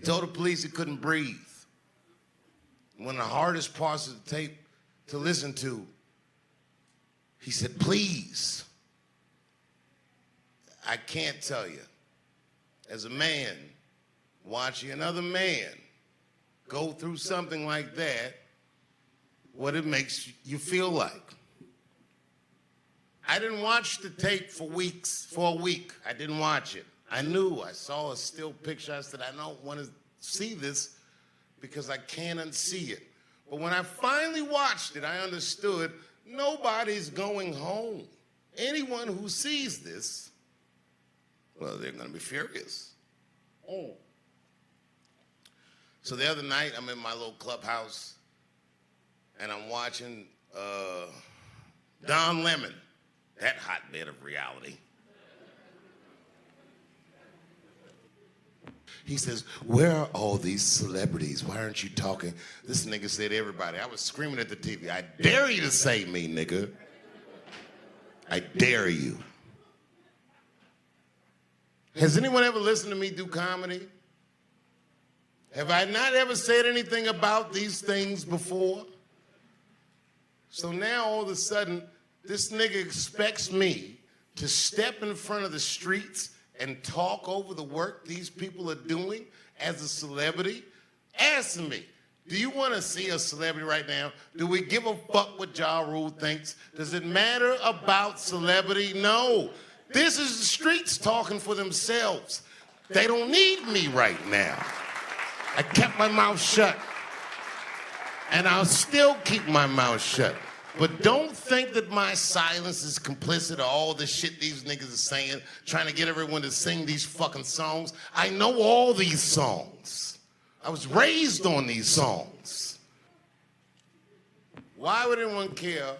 told the police he couldn't breathe. One of the hardest parts of the tape to listen to, he said, please. I can't tell you, as a man, watching another man go through something like that, what it makes you feel like. I didn't watch the tape for a week. I didn't watch it. I saw a still picture. I said, I don't want to see this because I can't unsee it. But when I finally watched it, I understood nobody's going home. Anyone who sees this, well, they're going to be furious. Oh. So the other night, I'm in my little clubhouse, and I'm watching Don Lemon, that hotbed of reality. He says, where are all these celebrities? Why aren't you talking? This nigga said everybody. I was screaming at the TV, I dare you to say me, nigga. I dare you. Has anyone ever listened to me do comedy? Have I not ever said anything about these things before? So now all of a sudden, this nigga expects me to step in front of the streets and talk over the work these people are doing as a celebrity? Ask me, do you want to see a celebrity right now? Do we give a fuck what Ja Rule thinks? Does it matter about celebrity? No. This is the streets talking for themselves. They don't need me right now. I kept my mouth shut. And I'll still keep my mouth shut. But don't think that my silence is complicit of all the shit these niggas are saying, trying to get everyone to sing these fucking songs. I know all these songs. I was raised on these songs. Why would anyone care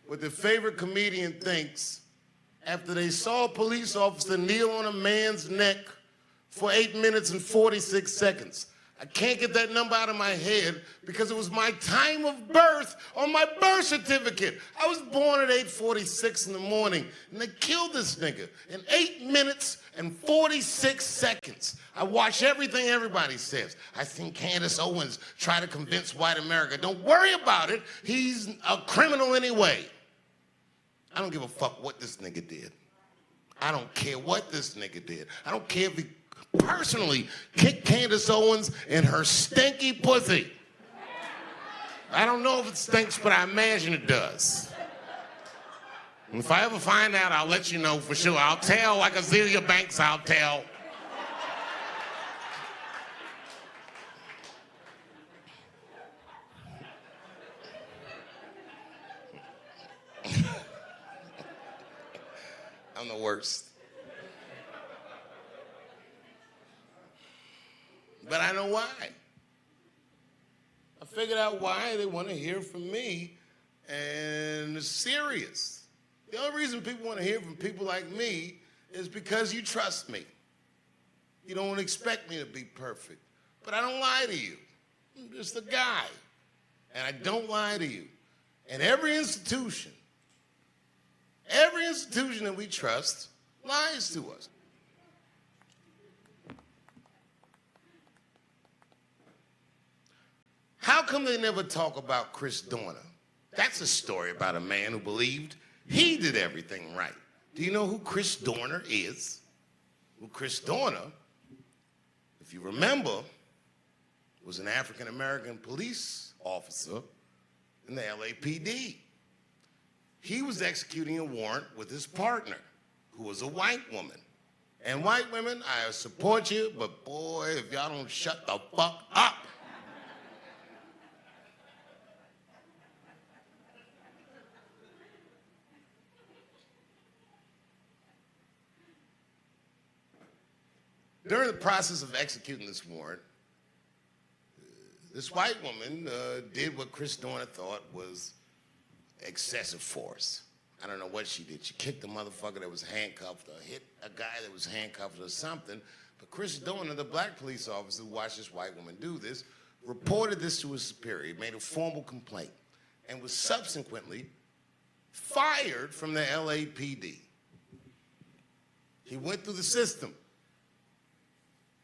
what their favorite comedian thinks after they saw a police officer kneel on a man's neck for 8 minutes and 46 seconds? I can't get that number out of my head because it was my time of birth on my birth certificate. I was born at 8:46 in the morning, and they killed this nigga in 8 minutes and 46 seconds. I watch everything everybody says. I seen Candace Owens try to convince white America, don't worry about it, he's a criminal anyway. I don't give a fuck what this nigga did. I don't care what this nigga did. I don't care if he personally kicked Candace Owens in her stinky pussy. I don't know if it stinks, but I imagine it does. And if I ever find out, I'll let you know for sure. I'll tell like Azealia Banks, I'll tell. I'm the worst. But I know why. I figured out why they want to hear from me, and it's serious. The only reason people want to hear from people like me is because you trust me. You don't expect me to be perfect, but I don't lie to you. I'm just a guy, and I don't lie to you. And every institution that we trust lies to us. How come they never talk about Chris Dorner? That's a story about a man who believed he did everything right. Do you know who Chris Dorner is? Well, Chris Dorner, if you remember, was an African-American police officer in the LAPD. He was executing a warrant with his partner, who was a white woman. And white women, I support you, but boy, if y'all don't shut the fuck up. During the process of executing this warrant, this white woman did what Chris Dorner thought was excessive force. I don't know what she did. She kicked a motherfucker that was handcuffed or hit a guy that was handcuffed or something. But Chris Dorner, the black police officer who watched this white woman do this, reported this to his superior, made a formal complaint, and was subsequently fired from the LAPD. He went through the system.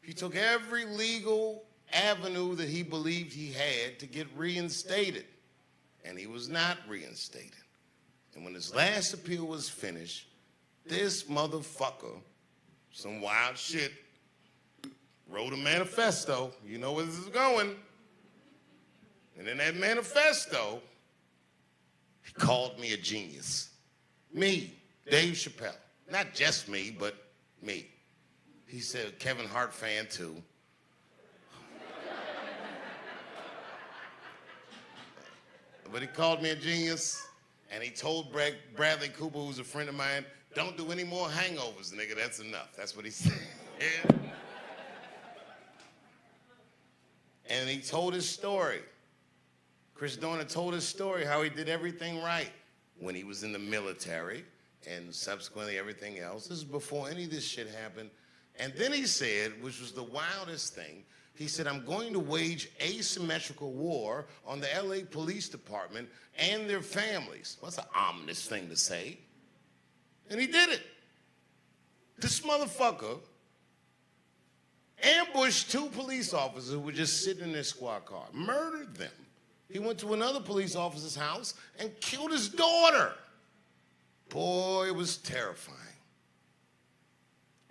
He took every legal avenue that he believed he had to get reinstated, and he was not reinstated. And when his last appeal was finished, this motherfucker, some wild shit, wrote a manifesto. You know where this is going. And in that manifesto, he called me a genius. Me, Dave Chappelle. Not just me, but me. He said, Kevin Hart fan too. But he called me a genius, and he told Bradley Cooper, who's a friend of mine, don't do any more hangovers, nigga, that's enough. That's what he said. And he told his story. Chris Dorner told his story, how he did everything right when he was in the military and subsequently everything else. This is before any of this shit happened. And then he said, which was the wildest thing, he said, I'm going to wage asymmetrical war on the LA Police Department and their families. What's an ominous thing to say? And he did it. This motherfucker ambushed 2 police officers who were just sitting in their squad car, murdered them. He went to another police officer's house and killed his daughter. Boy, it was terrifying.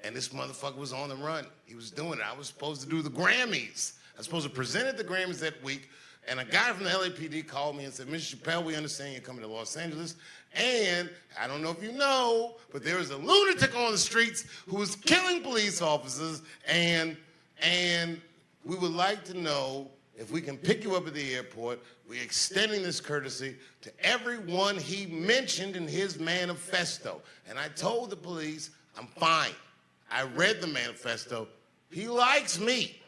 And this motherfucker was on the run. He was doing it. I was supposed to do the Grammys. I was supposed to present at the Grammys that week, and a guy from the LAPD called me and said, Mr. Chappelle, we understand you're coming to Los Angeles, and I don't know if you know, but there is a lunatic on the streets who is killing police officers, and we would like to know if we can pick you up at the airport. We're extending this courtesy to everyone he mentioned in his manifesto. And I told the police, I'm fine. I read the manifesto. He likes me.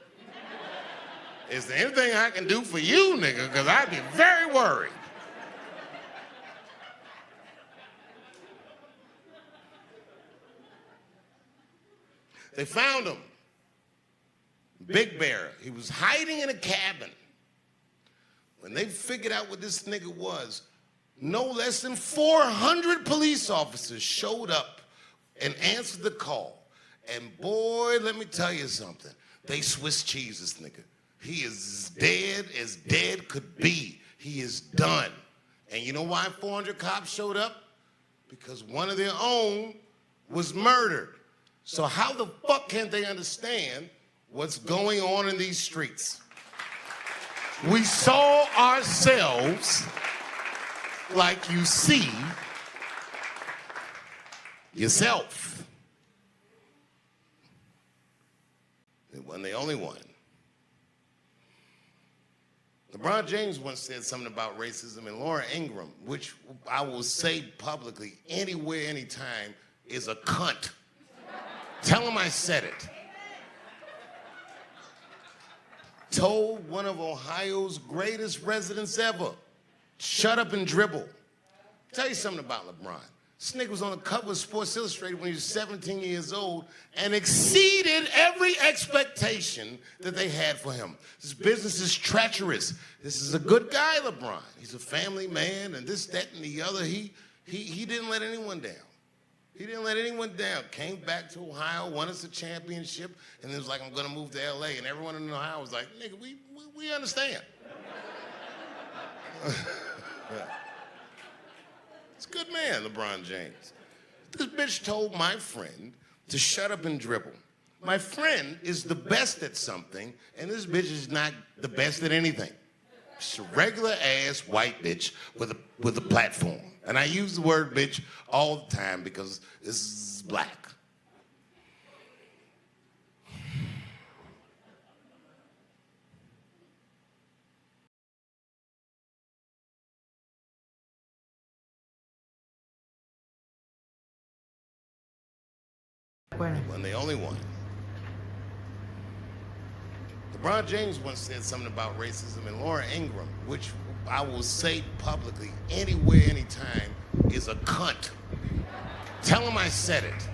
Is there anything I can do for you, nigga? Because I'd be very worried. They found him. Big Bear. He was hiding in a cabin. When they figured out what this nigga was, no less than 400 police officers showed up and answered the call. And boy, let me tell you something. They Swiss cheese this nigga. He is as dead could be. He is done. And you know why 400 cops showed up? Because one of their own was murdered. So how the fuck can't they understand what's going on in these streets? We saw ourselves like you see yourself. It wasn't the only one. LeBron James once said something about racism, and Laura Ingraham, which I will say publicly anywhere, anytime, is a cunt. Tell him I said it. Told one of Ohio's greatest residents ever, shut up and dribble. Tell you something about LeBron. This nigga was on the cover of Sports Illustrated when he was 17 years old and exceeded every expectation that they had for him. This business is treacherous. This is a good guy, LeBron. He's a family man, and this, that, and the other. He didn't let anyone down. He didn't let anyone down. Came back to Ohio, won us a championship, and then was like, I'm gonna move to LA. And everyone in Ohio was like, nigga, we understand. It's a good man, LeBron James. This bitch told my friend to shut up and dribble. My friend is the best at something, and this bitch is not the best at anything. She's a regular-ass white bitch with a platform. And I use the word bitch all the time because this is black. Wasn't the only one. LeBron James once said something about racism, and Laura Ingraham, which I will say publicly anywhere, anytime, is a cunt. Tell him I said it.